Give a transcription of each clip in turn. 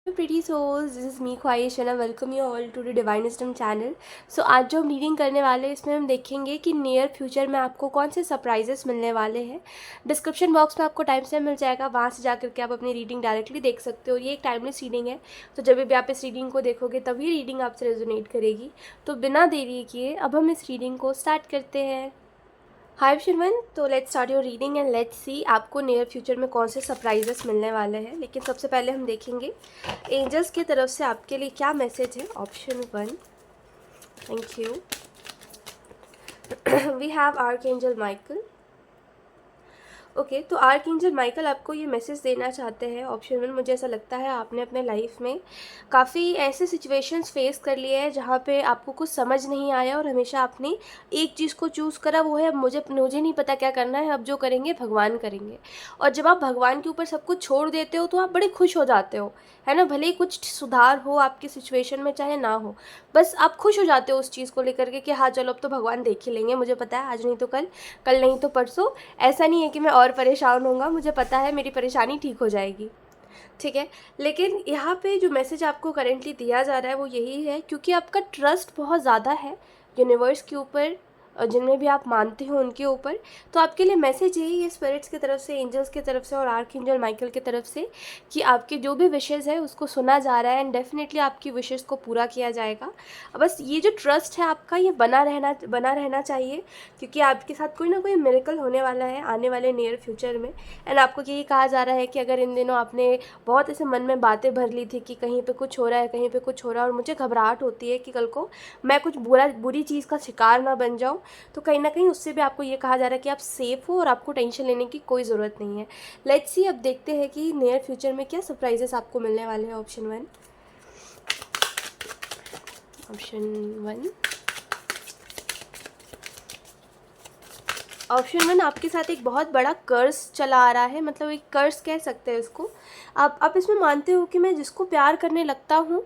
Pretty souls, this is me ख्वाहिश and I welcome you all to the Divine Wisdom channel. So आज जो हम reading करने वाले हैं इसमें हम देखेंगे कि नियर फ्यूचर में आपको कौन से सरप्राइजेस मिलने वाले हैं। डिस्क्रिप्शन बॉक्स में आपको टाइम से मिल जाएगा, वहाँ से जाकर के आप अपनी रीडिंग डायरेक्टली देख सकते हो। ये एक टाइमलेस रीडिंग है, तो जब भी आप इस रीडिंग को देखोगे तभी रीडिंग आपसे रेजोनेट करेगी। तो बिना देरी किए अब हम इस रीडिंग को स्टार्ट करते हैं। हाय शिवन, तो let's start your reading and let's see आपको नियर फ्यूचर में कौन से सरप्राइजेस मिलने वाले हैं। लेकिन सबसे पहले हम देखेंगे एंजल्स की तरफ से आपके लिए क्या मैसेज है। Option 1, thank you. We have archangel Michael. Okay, तो आर्कएंजल माइकल आपको ये मैसेज देना चाहते हैं। ऑप्शन 1, मुझे ऐसा लगता है आपने अपने लाइफ में काफ़ी ऐसे सिचुएशंस फेस कर लिए हैं जहाँ पे आपको कुछ समझ नहीं आया और हमेशा आपने एक चीज़ को चूज़ करा, वो है मुझे नहीं पता क्या करना है, अब जो करेंगे भगवान करेंगे। और जब आप भगवान के ऊपर सब कुछ छोड़ देते हो तो आप बड़े खुश हो जाते हो, है ना। भले ही कुछ सुधार हो आपकी सिचुएशन में चाहे ना हो, बस आप खुश हो जाते हो उस चीज़ को लेकर के कि हाँ चलो अब तो भगवान देख ही लेंगे, मुझे पता है आज नहीं तो कल, कल नहीं तो परसों। ऐसा नहीं है कि मैं और परेशान होऊंगा, मुझे पता है मेरी परेशानी ठीक हो जाएगी, ठीक है। लेकिन यहाँ पे जो मैसेज आपको करेंटली दिया जा रहा है वो यही है, क्योंकि आपका ट्रस्ट बहुत ज़्यादा है यूनिवर्स के ऊपर और जिनमें भी आप मानते हो उनके ऊपर। तो आपके लिए मैसेज यही है स्पिरिट्स की तरफ से, एंजल्स की तरफ से और आर्कएंजल माइकल की तरफ से कि आपके जो भी विशेज़ है उसको सुना जा रहा है एंड डेफिनेटली आपकी विशेज़ को पूरा किया जाएगा। बस ये जो ट्रस्ट है आपका ये बना रहना चाहिए, क्योंकि आपके साथ कोई ना कोई मिरेकल होने वाला है आने वाले नियर फ्यूचर में। एंड आपको यही कहा जा रहा है कि अगर इन दिनों आपने बहुत ऐसे मन में बातें भर ली थी कि कहीं पे कुछ हो रहा है, कहीं पे कुछ हो रहा है और मुझे घबराहट होती है कि कल को मैं कुछ बुरी चीज़ का शिकार ना बन जाऊँ, तो कहीं ना कहीं उससे भी आपको ये कहा जा रहा है कि आप सेफ़ हो और आपको टेंशन लेने की कोई ज़रूरत नहीं है। लेट्स सी, अब देखते हैं कि नियर फ्यूचर में क्या सरप्राइजेस आपको मिलने वाले हैं। ऑप्शन 1, ऑप्शन 1 आपके साथ एक बहुत बड़ा कर्स चला आ रहा है, मतलब एक कर्स कह सकते हैं इसको। आप इसमें मानते हो कि मैं जिसको प्यार करने लगता हूँ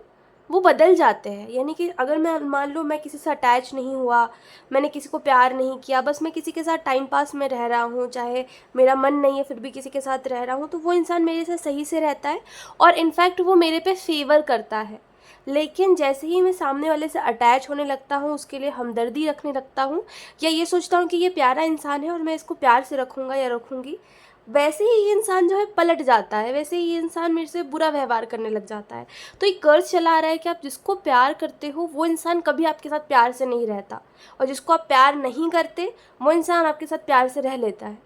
वो बदल जाते हैं। यानी कि अगर मैं मान लो मैं किसी से अटैच नहीं हुआ, मैंने किसी को प्यार नहीं किया, बस मैं किसी के साथ टाइम पास में रह रहा हूँ, चाहे मेरा मन नहीं है फिर भी किसी के साथ रह रहा हूँ, तो वो इंसान मेरे साथ सही से रहता है और इनफैक्ट वो मेरे पे फेवर करता है। लेकिन जैसे ही मैं सामने वाले से अटैच होने लगता हूँ, उसके लिए हमदर्दी रखने लगता हूँ या ये सोचता हूँ कि ये प्यारा इंसान है और मैं इसको प्यार से रखूँगा या रखूँगी, वैसे ही ये इंसान जो है पलट जाता है, वैसे ही ये इंसान मेरे से बुरा व्यवहार करने लग जाता है। तो एक कर्ज चला आ रहा है कि आप जिसको प्यार करते हो वो इंसान कभी आपके साथ प्यार से नहीं रहता, और जिसको आप प्यार नहीं करते वो इंसान आपके साथ प्यार से रह लेता है,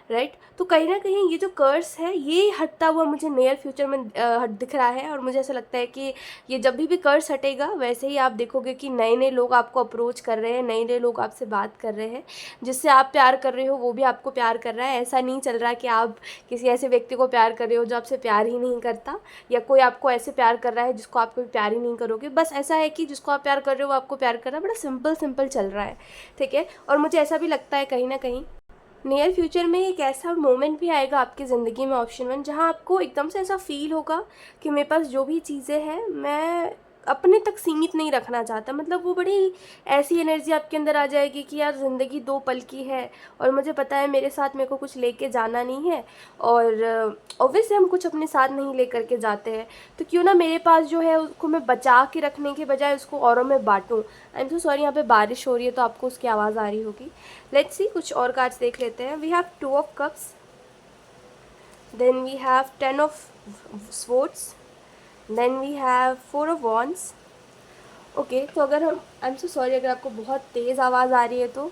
राइट। तो कहीं ना कहीं ये जो कर्स है ये हटता हुआ मुझे नियर फ्यूचर में दिख रहा है, और मुझे ऐसा लगता है कि ये जब भी कर्स हटेगा वैसे ही आप देखोगे कि नए नए लोग आपको अप्रोच कर रहे हैं, नए नए लोग आपसे बात कर रहे हैं, जिससे आप प्यार कर रहे हो वो भी आपको प्यार कर रहा है। ऐसा नहीं चल रहा कि आप किसी ऐसे व्यक्ति को प्यार कर रहे हो जो आपसे प्यार ही नहीं करता, या कोई आपको ऐसे प्यार कर रहा है जिसको आप कभी प्यार ही नहीं करोगे। बस ऐसा है कि जिसको आप प्यार कर रहे हो वो आपको प्यार कर रहा है, बड़ा सिंपल चल रहा है, ठीक है। और मुझे ऐसा भी लगता है कहीं ना कहीं नियर फ्यूचर में एक ऐसा मोमेंट भी आएगा आपकी ज़िंदगी में, ऑप्शन 1, जहाँ आपको एकदम से ऐसा फील होगा कि मेरे पास जो भी चीज़ें हैं मैं अपने तक सीमित नहीं रखना चाहता। मतलब वो बड़ी ऐसी एनर्जी आपके अंदर आ जाएगी कि यार ज़िंदगी 2 पल की है और मुझे पता है मेरे साथ मेरे को कुछ लेके जाना नहीं है, और ऑब्वियसली हम कुछ अपने साथ नहीं ले करके जाते हैं, तो क्यों ना मेरे पास जो है उसको मैं बचा के रखने के बजाय उसको औरों में बांटूँ। आई एम सो सॉरी, यहाँ पे बारिश हो रही है तो आपको उसकी आवाज़ आ रही होगी। लेट्स सी, कुछ और कार्ड्स देख लेते हैं। We have 2 of cups, then we have 10 of swords, then we have 4 of wands. Okay, तो अगर हम, आई एम सो सॉरी अगर आपको बहुत तेज़ आवाज़ आ रही है तो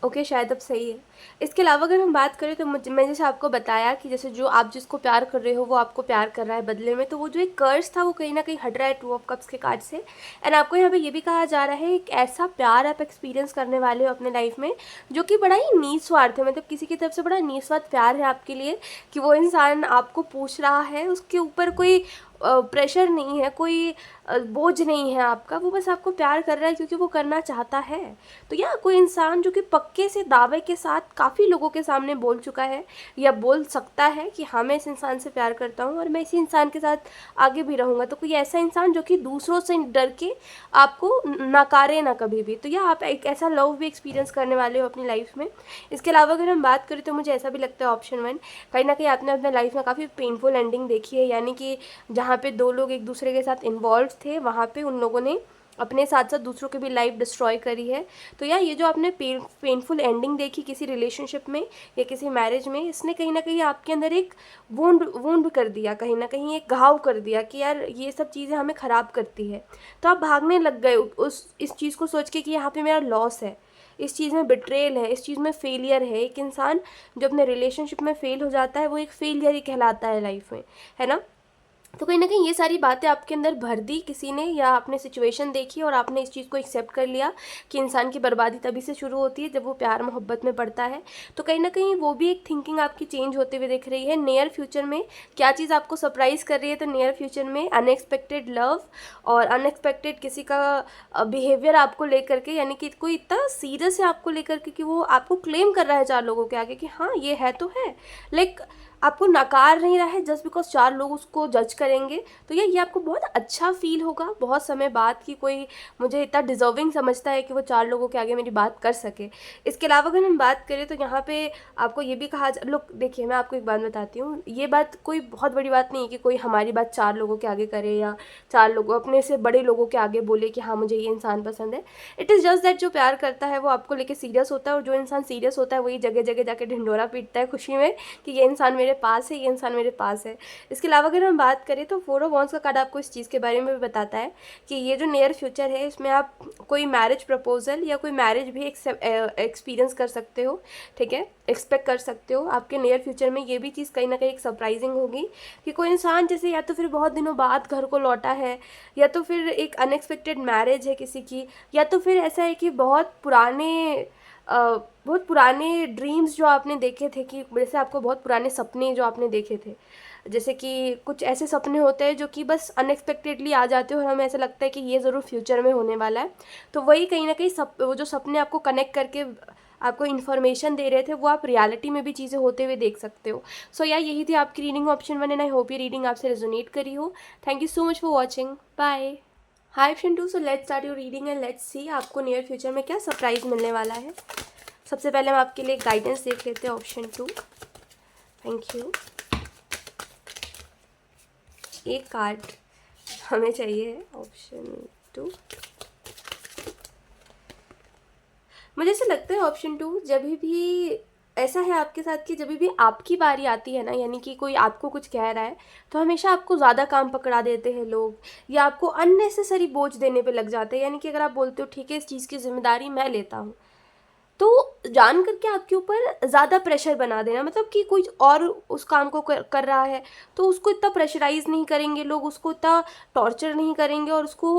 ओके शायद अब सही है। इसके अलावा अगर हम बात करें तो मैं जैसे आपको बताया कि जैसे जो आप जिसको प्यार कर रहे हो वो आपको प्यार कर रहा है बदले में, तो वो जो एक कर्ज था वो कहीं ना कहीं हट रहा है 2 ऑफ कप्स के कार्ड से। एंड आपको यहाँ पे ये भी कहा जा रहा है एक ऐसा प्यार आप एक्सपीरियंस करने वाले हो अपने लाइफ में जो कि बड़ा ही निस्वार्थ है, मतलब किसी की तरफ से बड़ा निस्वार्थ प्यार है आपके लिए, कि वो इंसान आपको पूछ रहा है, उसके ऊपर कोई प्रेशर नहीं है, कोई बोझ नहीं है आपका, वो बस आपको प्यार कर रहा है क्योंकि वो करना चाहता है। तो या कोई इंसान जो कि पक्के से दावे के साथ काफ़ी लोगों के सामने बोल चुका है या बोल सकता है कि हाँ मैं इस इंसान से प्यार करता हूँ और मैं इसी इंसान के साथ आगे भी रहूँगा, तो कोई ऐसा इंसान जो कि दूसरों से डर के आपको नकारे ना कभी भी, तो या आप एक ऐसा लव भी एक्सपीरियंस करने वाले हो अपनी लाइफ में। इसके अलावा अगर हम बात करें तो मुझे ऐसा भी लगता है ऑप्शन 1, कहीं ना कहीं आपने अपने लाइफ में काफ़ी पेनफुल एंडिंग देखी है, यानी कि जहाँ जहाँ पे 2 लोग एक दूसरे के साथ इन्वॉल्व थे, वहाँ पे उन लोगों ने अपने साथ साथ दूसरों की भी लाइफ डिस्ट्रॉय करी है। तो यार ये जो आपने पेनफुल एंडिंग देखी किसी रिलेशनशिप में या किसी मैरिज में, इसने कहीं ना कहीं आपके अंदर एक वुंड कर दिया, कहीं ना कहीं एक घाव कर दिया कि यार ये सब चीज़ें हमें ख़राब करती है। तो आप भागने लग गए इस चीज़ को सोच के कि यहाँ पे मेरा लॉस है, इस चीज़ में बिट्रेल है, इस चीज़ में फेलियर है। एक इंसान जो अपने रिलेशनशिप में फेल हो जाता है वो एक फेलियर ही कहलाता है लाइफ में, है ना। तो कहीं ना कहीं ये सारी बातें आपके अंदर भर दी किसी ने, या आपने सिचुएशन देखी और आपने इस चीज़ को एक्सेप्ट कर लिया कि इंसान की बर्बादी तभी से शुरू होती है जब वो प्यार मोहब्बत में पड़ता है। तो कहीं ना कहीं वो भी एक थिंकिंग आपकी चेंज होते हुए दिख रही है। नियर फ्यूचर में क्या चीज़ आपको सरप्राइज़ कर रही है, तो नियर फ्यूचर में अनएक्सपेक्टेड लव और अनएक्सपेक्टेड किसी का बिहेवियर आपको लेकर के, यानी कि कोई इतना सीरियस है आपको लेकर के कि वो आपको क्लेम कर रहा है 4 लोगों के आगे कि हाँ ये है तो है, लाइक आपको नकार नहीं रहा है जस्ट बिकॉज 4 लोग उसको जज करेंगे। तो ये आपको बहुत अच्छा फील होगा बहुत समय बाद कि कोई मुझे इतना डिजर्विंग समझता है कि वो 4 लोगों के आगे मेरी बात कर सके। इसके अलावा अगर हम बात करें तो यहाँ पे आपको ये भी कहा लोग, देखिए मैं आपको एक बात बताती हूँ, ये बात कोई बहुत बड़ी बात नहीं है कि कोई हमारी बात 4 लोगों के आगे करे या 4 लोगों अपने से बड़े लोगों के आगे बोले कि हाँ मुझे ये इंसान पसंद है। इट इज़ जस्ट दैट जो प्यार करता है वो आपको लेके सीरियस होता है, और जो इंसान सीरियस होता है वही जगह जगह जाके ढिंडोरा पीटता है खुशी में कि ये इंसान मेरे पास है, ये इंसान मेरे पास है। इसके अलावा अगर हम बात करें तो 4 ऑफ वॉन्ड्स का कार्ड आपको इस चीज़ के बारे में भी बताता है कि ये जो नियर फ्यूचर है इसमें आप कोई मैरिज प्रपोजल या कोई मैरिज भी एक्सपीरियंस कर सकते हो, ठीक है, एक्सपेक्ट कर सकते हो। आपके नियर फ्यूचर में ये भी चीज़ कहीं ना कहीं एक सरप्राइजिंग होगी कि कोई इंसान जैसे या तो फिर बहुत दिनों बाद घर को लौटा है, या तो फिर एक अनएक्सपेक्टेड मैरिज है किसी की, या तो फिर ऐसा है कि बहुत पुराने ड्रीम्स जो आपने देखे थे, कि जैसे आपको बहुत पुराने सपने जो आपने देखे थे, जैसे कि कुछ ऐसे सपने होते हैं जो कि बस अनएक्सपेक्टेडली आ जाते हैं और हमें ऐसा लगता है कि ये ज़रूर फ्यूचर में होने वाला है। तो वही कहीं ना कहीं वो जो सपने आपको कनेक्ट करके आपको इन्फॉर्मेशन दे रहे थे वो आप रियलिटी में भी चीज़ें होते हुए देख सकते हो। सो यार यही थी आपकी reading option 1 and I hope ये रीडिंग आपसे रेजोनेट करी हो। Thank you so much for watching, bye. Hi option 2, so let's start your reading and let's see आपको नियर फ्यूचर में क्या सरप्राइज मिलने वाला है। सबसे पहले हम आपके लिए गाइडेंस देख लेते हैं ऑप्शन 2। Thank you. एक कार्ड हमें चाहिए ऑप्शन 2। मुझे ऐसा लगता है ऑप्शन 2 जब भी ऐसा है आपके साथ कि जब भी आपकी बारी आती है ना, यानी कि कोई आपको कुछ कह रहा है तो हमेशा आपको ज़्यादा काम पकड़ा देते हैं लोग, या आपको अननेसेसरी बोझ देने पे लग जाते हैं। यानी कि अगर आप बोलते हो ठीक है इस चीज़ की जिम्मेदारी मैं लेता हूँ, तो जान करके आपके ऊपर ज़्यादा प्रेशर बना देना, मतलब कि कोई और उस काम को कर रहा है तो उसको इतना प्रेशराइज़ नहीं करेंगे लोग, उसको इतना टॉर्चर नहीं करेंगे और उसको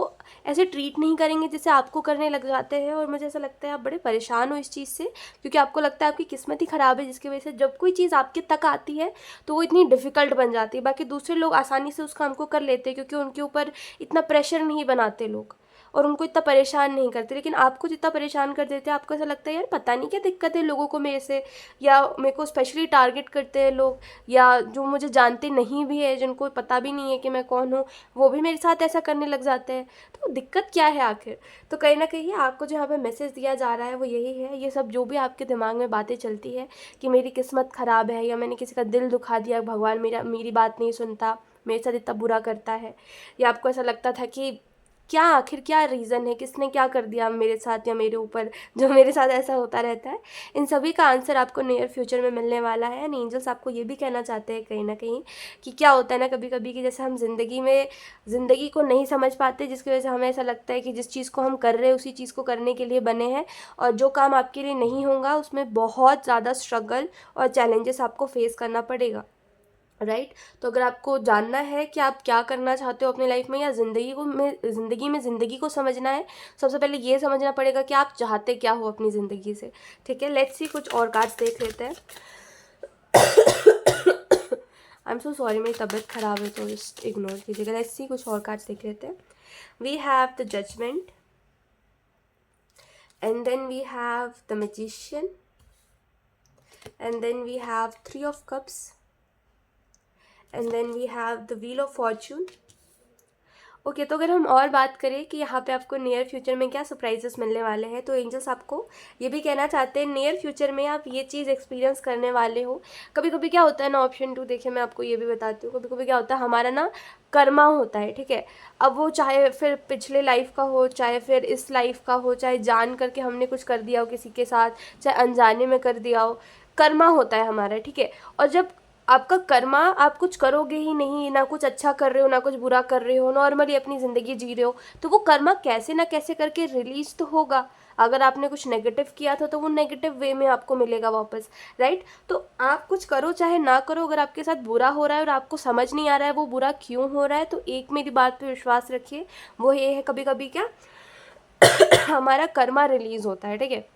ऐसे ट्रीट नहीं करेंगे जैसे आपको करने लग जाते हैं। और मुझे ऐसा लगता है आप बड़े परेशान हो इस चीज़ से, क्योंकि आपको लगता है आपकी किस्मत ही ख़राब है जिसकी वजह से जब कोई चीज़ आपके तक आती है तो वो इतनी डिफ़िकल्ट बन जाती है। बाकी दूसरे लोग आसानी से उस काम को कर लेते हैं क्योंकि उनके ऊपर इतना प्रेशर नहीं बनाते लोग और उनको इतना परेशान नहीं करते, लेकिन आपको जितना परेशान कर देते हैं आपको ऐसा लगता है यार पता नहीं क्या दिक्कत है लोगों को मेरे से, या मेरे को स्पेशली टारगेट करते हैं लोग, या जो मुझे जानते नहीं भी है, जिनको पता भी नहीं है कि मैं कौन हूँ, वो भी मेरे साथ ऐसा करने लग जाते हैं। तो दिक्कत क्या है आखिर? तो कहीं ना कहीं आपको जो यहाँ पे मैसेज दिया जा रहा है वो यही है, ये सब जो भी आपके दिमाग में बातें चलती है कि मेरी किस्मत ख़राब है या मैंने किसी का दिल दुखा दिया, भगवान मेरी बात नहीं सुनता, मेरे साथ इतना बुरा करता है, या आपको ऐसा लगता था कि क्या आखिर क्या रीज़न है, किसने क्या कर दिया मेरे साथ या मेरे ऊपर जो मेरे साथ ऐसा होता रहता है, इन सभी का आंसर आपको नियर फ्यूचर में मिलने वाला है। एंड एंजल्स आपको ये भी कहना चाहते हैं कहीं ना कहीं कि क्या होता है ना कभी कभी कि जैसे हम ज़िंदगी को नहीं समझ पाते, जिसकी वजह से हमें ऐसा लगता है कि जिस चीज़ को हम कर रहे हैं उसी चीज़ को करने के लिए बने हैं, और जो काम आपके लिए नहीं होगा उसमें बहुत ज़्यादा स्ट्रगल और चैलेंजेस आपको फेस करना पड़ेगा, राइट। तो अगर आपको जानना है कि आप क्या करना चाहते हो अपनी लाइफ में या ज़िंदगी को समझना है, सबसे पहले ये समझना पड़ेगा कि आप चाहते क्या हो अपनी ज़िंदगी से, ठीक है। लेट्स सी कुछ और कार्ड्स देख लेते हैं। आई एम सो सॉरी, मेरी तबीयत ख़राब है तो जस्ट इग्नोर कीजिएगा। लेट्स सी कुछ और कार्ड्स देख लेते हैं। We have the judgment, and then we have the magician, and then we have 3 of cups, and then we have the wheel of fortune. Okay, तो अगर हम और बात करें कि यहाँ पे आपको नियर फ्यूचर में क्या सरप्राइजेस मिलने वाले हैं, तो एंजल्स आपको ये भी कहना चाहते हैं नियर फ्यूचर में आप ये चीज़ एक्सपीरियंस करने वाले हो। कभी कभी क्या होता है ना, ऑप्शन 2 देखिए मैं आपको ये भी बताती हूँ, कभी कभी क्या होता है हमारा ना कर्मा होता है, ठीक है। अब वो चाहे फिर पिछले लाइफ का हो, चाहे फिर इस लाइफ का हो, चाहे जान करके हमने कुछ कर दिया हो किसी के साथ, चाहे अनजाने में कर दिया हो, कर्मा होता है हमारा, ठीक है। और जब आपका कर्मा, आप कुछ करोगे ही नहीं, ना कुछ अच्छा कर रहे हो ना कुछ बुरा कर रहे हो, नॉर्मली अपनी ज़िंदगी जी रहे हो, तो वो कर्मा कैसे ना कैसे करके रिलीज तो होगा। अगर आपने कुछ नेगेटिव किया था तो वो नेगेटिव वे में आपको मिलेगा वापस, राइट। तो आप कुछ करो चाहे ना करो, अगर आपके साथ बुरा हो रहा है और आपको समझ नहीं आ रहा है वो बुरा क्यों हो रहा है, तो एक मेरी बात पे विश्वास रखिए, वो ये है कभी कभी क्या हमारा कर्मा रिलीज होता है, ठीक है।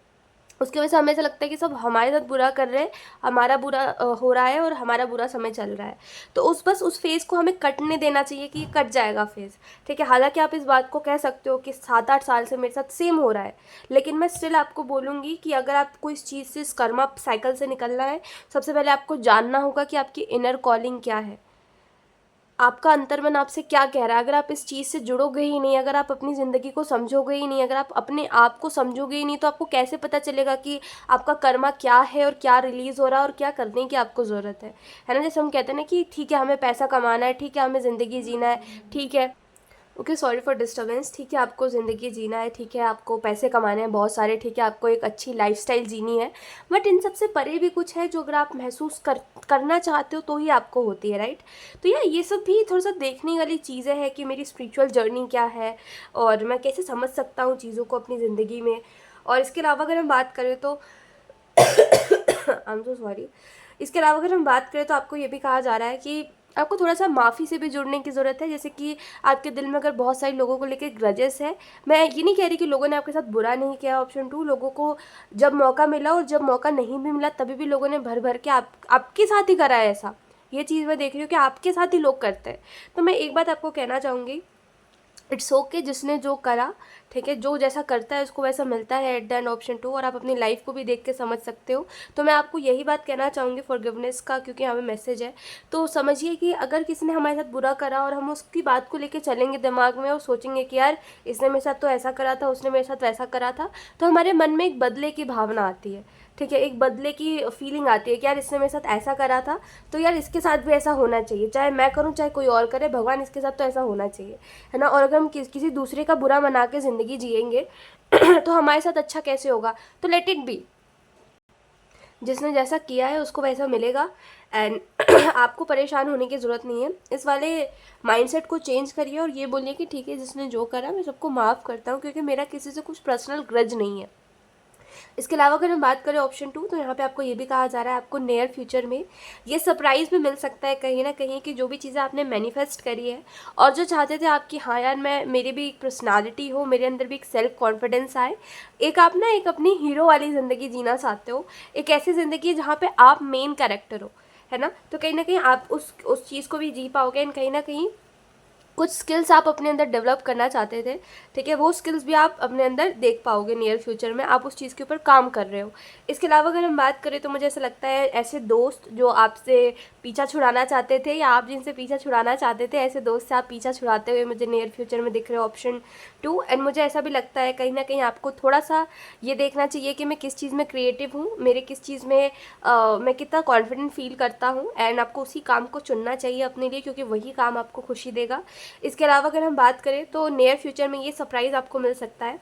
उसकी वजह से हमें ऐसा लगता है कि सब हमारे साथ बुरा कर रहे हैं, हमारा बुरा हो रहा है और हमारा बुरा समय चल रहा है। तो बस उस फेज़ को हमें कटने देना चाहिए कि ये कट जाएगा फेज़, ठीक है। हालांकि आप इस बात को कह सकते हो कि 7-8 साल से मेरे साथ सेम हो रहा है, लेकिन मैं स्टिल आपको बोलूँगी कि अगर आपको इस चीज़ से, इस कर्मा साइकिल से निकलना है, सबसे पहले आपको जानना होगा कि आपकी इनर कॉलिंग क्या है, आपका अंतर्मन आपसे क्या कह रहा है। अगर आप इस चीज़ से जुड़ोगे ही नहीं, अगर आप अपनी ज़िंदगी को समझोगे ही नहीं, अगर आप अपने आप को समझोगे ही नहीं, तो आपको कैसे पता चलेगा कि आपका कर्मा क्या है और क्या रिलीज़ हो रहा है और क्या करने की आपको ज़रूरत है ना। जैसे हम कहते हैं ना कि ठीक है हमें पैसा कमाना है, ठीक है हमें ज़िंदगी जीना है, ठीक है, ओके सॉरी फॉर डिस्टर्बेंस, ठीक है आपको ज़िंदगी जीना है, ठीक है आपको पैसे कमाने हैं बहुत सारे, ठीक है आपको एक अच्छी लाइफस्टाइल जीनी है, बट इन सबसे परे भी कुछ है जो अगर आप महसूस करना चाहते हो तो ही आपको होती है, राइट। तो ये सब भी थोड़ा सा देखने वाली चीज़ें हैं कि मेरी स्पिरिचुअल जर्नी क्या है और मैं कैसे समझ सकता हूँ चीज़ों को अपनी ज़िंदगी में। और इसके अलावा अगर हम बात करें तो आई एम सो सॉरी, इसके अलावा अगर हम बात करें तो आपको ये भी कहा जा रहा है कि आपको थोड़ा सा माफ़ी से भी जुड़ने की ज़रूरत है। जैसे कि आपके दिल में अगर बहुत सारे लोगों को लेकर ग्रजेस है, मैं ये नहीं कह रही कि लोगों ने आपके साथ बुरा नहीं किया, ऑप्शन 2 लोगों को जब मौका मिला और जब मौका नहीं भी मिला तभी भी लोगों ने भर भर के आपके साथ ही करा है ऐसा। ये चीज़ मैं देख रही हूँ कि आपके साथ ही लोग करते हैं। तो मैं एक बात आपको कहना चाहूँगी, इट्स ओके जिसने जो करा, ठीक है, जो जैसा करता है उसको वैसा मिलता है एट द एंड, ऑप्शन 2। और आप अपनी लाइफ को भी देख के समझ सकते हो। तो मैं आपको यही बात कहना चाहूँगी फॉरगिवनेस का, क्योंकि यहाँ पे मैसेज है। तो समझिए कि अगर किसी ने हमारे साथ बुरा करा और हम उसकी बात को लेके चलेंगे दिमाग में और सोचेंगे कि यार इसने मेरे साथ तो ऐसा करा था, उसने मेरे साथ वैसा करा था, तो हमारे मन में एक बदले की भावना आती है, ठीक है, एक बदले की फीलिंग आती है कि यार इसने मेरे साथ ऐसा करा था तो यार इसके साथ भी ऐसा होना चाहिए, चाहे मैं करूँ चाहे कोई और करे, भगवान इसके साथ तो ऐसा होना चाहिए, है ना। और अगर हम किसी दूसरे का बुरा मना के ज़िंदगी जिएंगे तो हमारे साथ अच्छा कैसे होगा। तो लेट इट बी, जिसने जैसा किया है उसको वैसा मिलेगा। एंड आपको परेशान होने की ज़रूरत नहीं है। इस वाले माइंडसेट को चेंज करिए और ये बोलिए कि ठीक है जिसने जो करा मैं सबको माफ़ करता हूँ, क्योंकि मेरा किसी से कुछ पर्सनल ग्रज नहीं है। इसके अलावा अगर हम बात करें ऑप्शन 2, तो यहाँ पे आपको ये भी कहा जा रहा है आपको नियर फ्यूचर में ये सरप्राइज़ भी मिल सकता है कहीं ना कहीं, कि जो भी चीज़ें आपने मैनिफेस्ट करी है और जो चाहते थे आपकी, हाँ यार मैं, मेरी भी एक पर्सनालिटी हो, मेरे अंदर भी एक सेल्फ कॉन्फिडेंस आए, एक आप ना एक अपनी हीरो वाली ज़िंदगी जीना चाहते हो, एक ऐसी ज़िंदगी जहाँ पर आप मेन कैरेक्टर हो, है ना। तो कहीं ना कहीं आप उस चीज़ को भी जी पाओगे। एंड कहीं ना कहीं कुछ स्किल्स आप अपने अंदर डेवलप करना चाहते थे, ठीक है, वो स्किल्स भी आप अपने अंदर देख पाओगे नियर फ्यूचर में, आप उस चीज़ के ऊपर काम कर रहे हो। इसके अलावा अगर हम बात करें तो मुझे ऐसा लगता है ऐसे दोस्त जो आपसे पीछा छुड़ाना चाहते थे या आप जिनसे पीछा छुड़ाना चाहते थे, ऐसे दोस्त से आप पीछा छुड़ाते हुए मुझे नियर फ्यूचर में दिख रहे हो, ऑप्शन 2। एंड मुझे ऐसा भी लगता है कहीं ना कहीं आपको थोड़ा सा ये देखना चाहिए कि मैं किस चीज़ में क्रिएटिव हूँ, मेरे किस चीज़ में मैं कितना कॉन्फिडेंट फील करता हूँ, एंड आपको उसी काम को चुनना चाहिए अपने लिए, क्योंकि वही काम आपको खुशी देगा। इसके अलावा अगर हम बात करें तो नियर फ्यूचर में ये सरप्राइज़ आपको मिल सकता है,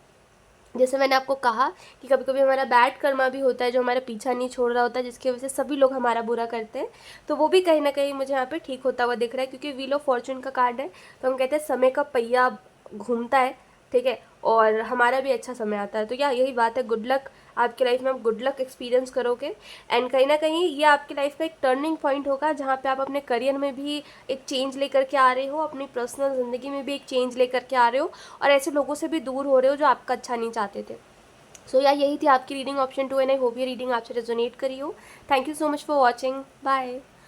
जैसे मैंने आपको कहा कि कभी कभी हमारा बैड कर्मा भी होता है जो हमारा पीछा नहीं छोड़ रहा होता, जिसकी वजह से सभी लोग हमारा बुरा करते हैं, तो वो भी कहीं ना कहीं मुझे यहाँ पे ठीक होता हुआ दिख रहा है, क्योंकि व्हील ऑफ फॉर्चून का कार्ड है। तो हम कहते हैं समय का पहिया घूमता है, ठीक है, और हमारा भी अच्छा समय आता है। तो क्या यही बात है, गुड लक आपकी लाइफ में, आप गुड लक एक्सपीरियंस करोगे। एंड कहीं ना कहीं ये आपकी लाइफ का एक टर्निंग पॉइंट होगा जहाँ पे आप अपने करियर में भी एक चेंज लेकर के आ रहे हो, अपनी पर्सनल ज़िंदगी में भी एक चेंज लेकर के आ रहे हो, और ऐसे लोगों से भी दूर हो रहे हो जो आपका अच्छा नहीं चाहते थे। सो यही थी आपकी reading option 2, and I hope ये रीडिंग आपसे रेजोनेट करी हो। Thank you so much for watching, bye.